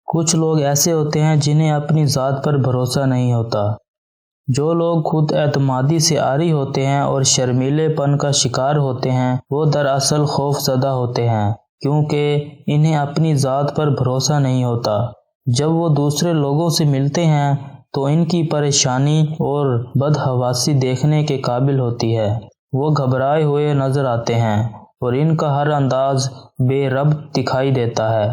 کچھ لوگ ایسے ہوتے ہیں جنہیں اپنی ذات پر بھروسہ نہیں ہوتا۔ جو لوگ خود اعتمادی سے عاری ہوتے ہیں اور شرمیلے پن کا شکار ہوتے ہیں وہ دراصل خوف زدہ ہوتے ہیں، کیونکہ انہیں اپنی ذات پر بھروسہ نہیں ہوتا۔ جب وہ دوسرے لوگوں سے ملتے ہیں تو ان کی پریشانی اور بدحواسی دیکھنے کے قابل ہوتی ہے۔ وہ گھبرائے ہوئے نظر آتے ہیں اور ان کا ہر انداز بے ربط دکھائی دیتا ہے۔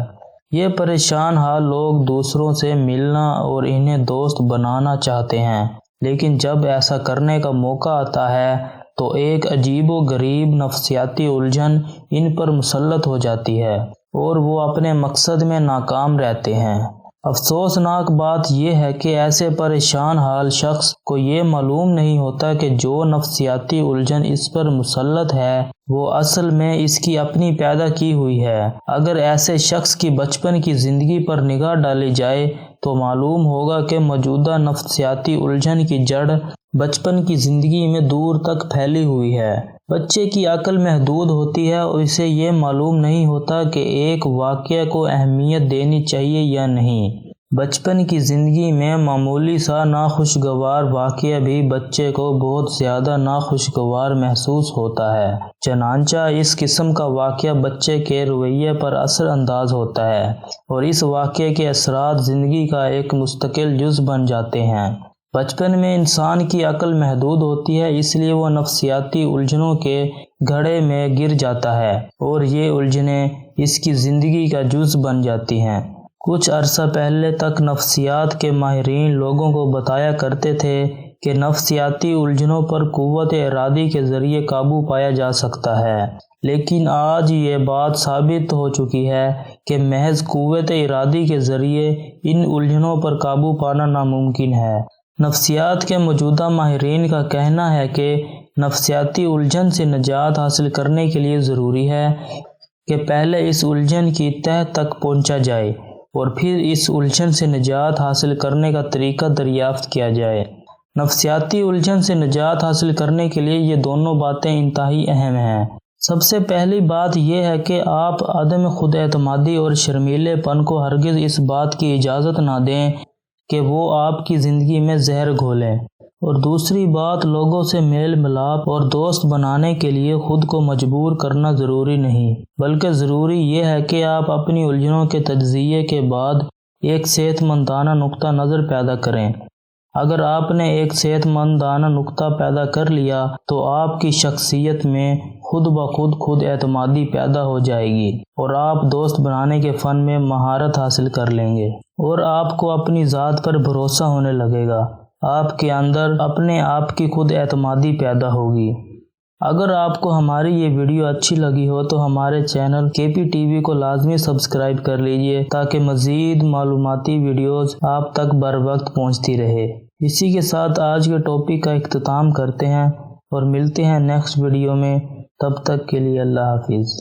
یہ پریشان حال لوگ دوسروں سے ملنا اور انہیں دوست بنانا چاہتے ہیں، لیکن جب ایسا کرنے کا موقع آتا ہے تو ایک عجیب و غریب نفسیاتی الجھن ان پر مسلط ہو جاتی ہے اور وہ اپنے مقصد میں ناکام رہتے ہیں۔ افسوسناک بات یہ ہے کہ ایسے پریشان حال شخص کو یہ معلوم نہیں ہوتا کہ جو نفسیاتی الجھن اس پر مسلط ہے وہ اصل میں اس کی اپنی پیدا کی ہوئی ہے۔ اگر ایسے شخص کی بچپن کی زندگی پر نگاہ ڈالی جائے تو معلوم ہوگا کہ موجودہ نفسیاتی الجھن کی جڑ بچپن کی زندگی میں دور تک پھیلی ہوئی ہے۔ بچے کی عقل محدود ہوتی ہے اور اسے یہ معلوم نہیں ہوتا کہ ایک واقعے کو اہمیت دینی چاہیے یا نہیں۔ بچپن کی زندگی میں معمولی سا ناخوشگوار واقعہ بھی بچے کو بہت زیادہ ناخوشگوار محسوس ہوتا ہے، چنانچہ اس قسم کا واقعہ بچے کے رویے پر اثر انداز ہوتا ہے اور اس واقعے کے اثرات زندگی کا ایک مستقل جز بن جاتے ہیں۔ بچپن میں انسان کی عقل محدود ہوتی ہے، اس لیے وہ نفسیاتی الجھنوں کے گھڑے میں گر جاتا ہے اور یہ الجھنیں اس کی زندگی کا جز بن جاتی ہیں۔ کچھ عرصہ پہلے تک نفسیات کے ماہرین لوگوں کو بتایا کرتے تھے کہ نفسیاتی الجھنوں پر قوت ارادی کے ذریعے قابو پایا جا سکتا ہے، لیکن آج یہ بات ثابت ہو چکی ہے کہ محض قوت ارادی کے ذریعے ان الجھنوں پر قابو پانا ناممکن ہے۔ نفسیات کے موجودہ ماہرین کا کہنا ہے کہ نفسیاتی الجھن سے نجات حاصل کرنے کے لیے ضروری ہے کہ پہلے اس الجھن کی تہہ تک پہنچا جائے اور پھر اس الجھن سے نجات حاصل کرنے کا طریقہ دریافت کیا جائے۔ نفسیاتی الجھن سے نجات حاصل کرنے کے لیے یہ دونوں باتیں انتہائی اہم ہیں۔ سب سے پہلی بات یہ ہے کہ آپ عدم خود اعتمادی اور شرمیلے پن کو ہرگز اس بات کی اجازت نہ دیں کہ وہ آپ کی زندگی میں زہر گھولیں، اور دوسری بات، لوگوں سے میل ملاپ اور دوست بنانے کے لیے خود کو مجبور کرنا ضروری نہیں، بلکہ ضروری یہ ہے کہ آپ اپنی الجھنوں کے تجزیے کے بعد ایک صحت مندانہ نقطہ نظر پیدا کریں۔ اگر آپ نے ایک صحت مندانہ نقطہ پیدا کر لیا تو آپ کی شخصیت میں خود بخود خود اعتمادی پیدا ہو جائے گی اور آپ دوست بنانے کے فن میں مہارت حاصل کر لیں گے اور آپ کو اپنی ذات پر بھروسہ ہونے لگے گا۔ آپ کے اندر اپنے آپ کی خود اعتمادی پیدا ہوگی۔ اگر آپ کو ہماری یہ ویڈیو اچھی لگی ہو تو ہمارے چینل KP TV کو لازمی سبسکرائب کر لیجئے تاکہ مزید معلوماتی ویڈیوز آپ تک بر وقت پہنچتی رہے۔ اسی کے ساتھ آج کے ٹاپک کا اختتام کرتے ہیں اور ملتے ہیں نیکسٹ ویڈیو میں۔ تب تک کے لیے اللہ حافظ۔